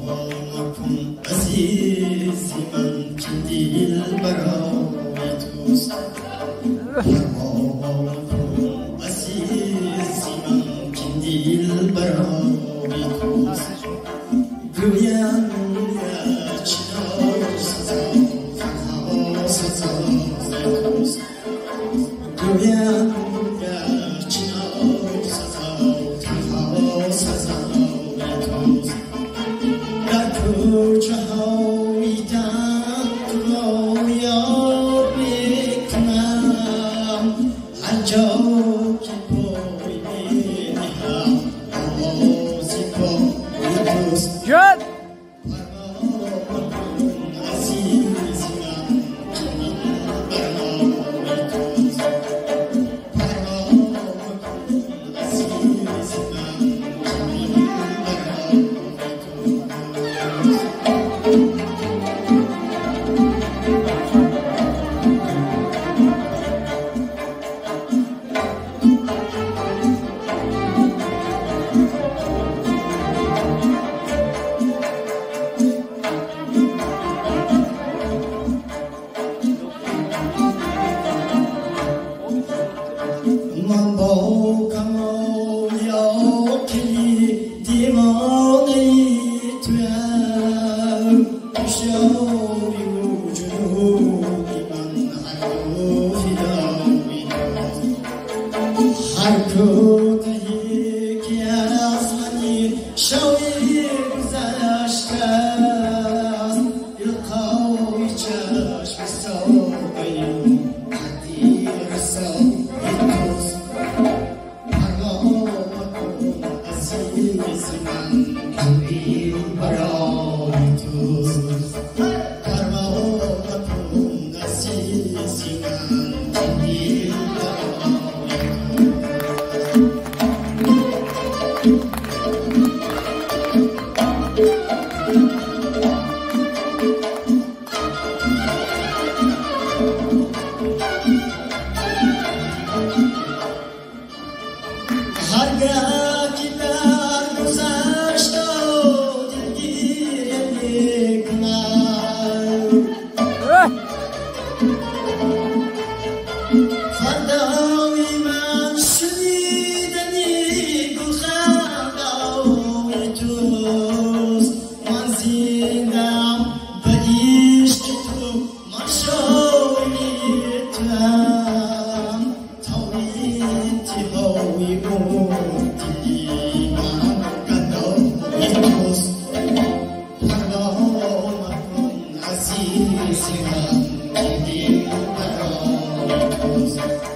مکن عزیزی من که دل برای توست پروا مکن عزیزی من که دل برای توست گویم چرا سزا تنها سزای توست گویم چرا سزا تنها سزای توست در کوچه های تو را یاد میکنم هر جا که پای می‌نهم آوازی پای توست من با کمال یاقی دیوانه توام اشاری وجودی من هر فدایی هر کوتاهی که از منی شوی گذشته است القای چشم ساقی قدیر ساقی عزیزی من که دل برای توست